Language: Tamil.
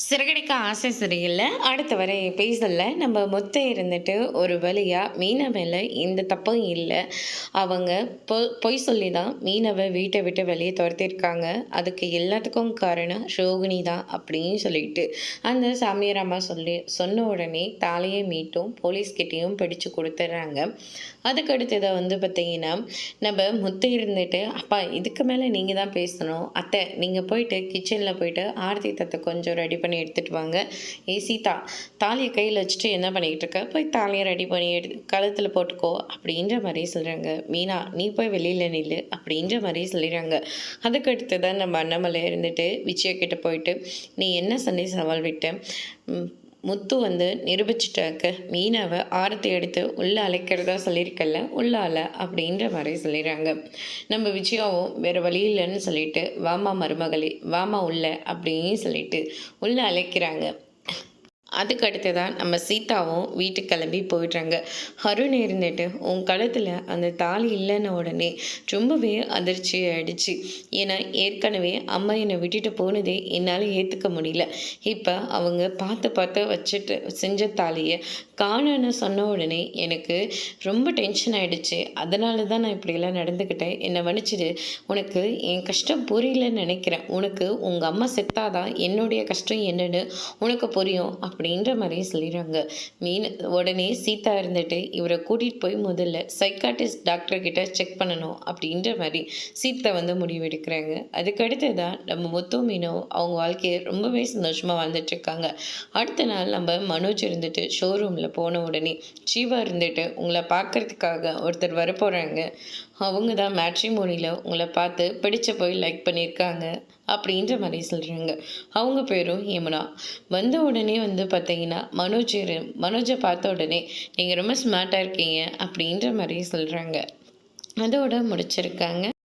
சிறகடிக்க ஆசை சரியில்ல. அடுத்த வர எபிசோட்ல நம்ம முத்து இருந்துட்டு ஒரு வழியா மீனா மேல எந்த தப்பும் இல்ல. அவங்க பொய் சொல்லி தான் மீனவ வீட்டை விட்டு வெளியே துரத்தியிருக்காங்க. அதுக்கு எல்லாத்துக்கும் காரணம் ரோகிணி தான் அப்படின்னு சொல்லிட்டு அந்த சாமியார் அம்மா சொன்ன உடனே தாலியை மீட்டும் போலீஸ்கிட்டையும் பிடிச்சு கொடுத்துட்றாங்க. அதுக்கு அடுத்ததை வந்து பார்த்தீங்கன்னா நம்ம முத்து இருந்துட்டு, அப்பா இதுக்கு மேலே நீங்கள் தான் பேசணும், அத்தை நீங்கள் போயிட்டு கிச்சனில் போயிட்டு ஆரத்தி தத்தை கொஞ்சம் ரெடி பண்ணி எடுத்துகிட்டு வாங்க. சீதா தாலியை கையில் வச்சுட்டு என்ன பண்ணிக்கிட்டு இருக்க, போய் தாலியை ரெடி பண்ணி கழுத்தில் போட்டுக்கோ அப்படின்ற மாதிரி சொல்கிறாங்க. மீனா நீ போய் வெளியில் நில்லு அப்படின்ற மாதிரி சொல்லிடுறாங்க. அதுக்கு அடுத்து தான் நம்ம அண்ணாமலை இருந்துட்டு விஜயக்கிட்ட போயிட்டு, நீ என்ன சண்டை சவால் விட்ட, முத்து வந்து நிரூபிச்சிட்டாக்க மீனாவை ஆரத்தி எடுத்து உள்ளே அழைக்கிறதா சொல்லியிருக்கல, உள்ளால அப்படின்ற மாதிரி சொல்லிடுறாங்க. நம்ம விஜயாவும் வேறு வழி இல்லைன்னு சொல்லிட்டு, வாமா மருமகளே வாமா உள்ள அப்படின்னு சொல்லிட்டு உள்ளே அழைக்கிறாங்க. அதுக்கு அடுத்து தான் நம்ம சீதாவும் வீட்டுக்கு கிளம்பி போயிடுறாங்க. அருண் இருந்துட்டு உன் கழுத்தில் அந்த தாலி இல்லைன்ன உடனே ரொம்பவே அதிர்ச்சி ஆயிடுச்சு. ஏன்னா ஏற்கனவே அம்மா என்னை விட்டுட்டு போனதே என்னால் ஏற்றுக்க முடியல. இப்போ அவங்க பார்த்து பார்த்து வச்சுட்டு செஞ்ச தாலியை காணன்னு சொன்ன உடனே எனக்கு ரொம்ப டென்ஷன் ஆகிடுச்சு. அதனால தான் நான் இப்படியெல்லாம் நடந்துக்கிட்டேன். என்னை மன்னிச்சிடு. உனக்கு என் கஷ்டம் புரியலன்னு நினைக்கிறேன். உனக்கு உங்கள் அம்மா செத்தாதான் என்னுடைய கஷ்டம் என்னன்னு உனக்கு புரியும் அப்படின்ற மாதிரி சொல்லிடுறாங்க. உடனே சீதா இருந்துட்டு இவரை கூட்டிகிட்டு போய் முதல்ல சைக்காட்டிஸ்ட் டாக்டர்கிட்ட செக் பண்ணணும் அப்படின்ற மாதிரி சீதா வந்து முடிவெடுக்கிறாங்க. அதுக்கடுத்து தான் நம்ம முத்து மீனோ அவங்க வாழ்க்கையை ரொம்பவே சந்தோஷமாக வாழ்ந்துட்டுருக்காங்க. அடுத்த நாள் நம்ம மனோஜ் இருந்துட்டு ஷோரூமில் போன உடனே ஜீவா இருந்துட்டு உங்களை பார்க்கறதுக்காக ஒருத்தர் வரப்போகிறாங்க. அவங்க தான் மேட்ரிமோனியில் உங்களை பார்த்து பிடிச்ச போய் லைக் பண்ணியிருக்காங்க அப்படின்ற மாதிரி சொல்கிறாங்க. அவங்க பேரும் யமுனா. வந்த உடனே வந்து பார்த்தீங்கன்னா மனோஜை பார்த்த உடனே நீங்கள் ரொம்ப ஸ்மார்ட்டாக இருக்கீங்க அப்படின்ற மாதிரி சொல்கிறாங்க. அதோட முடிச்சிருக்காங்க.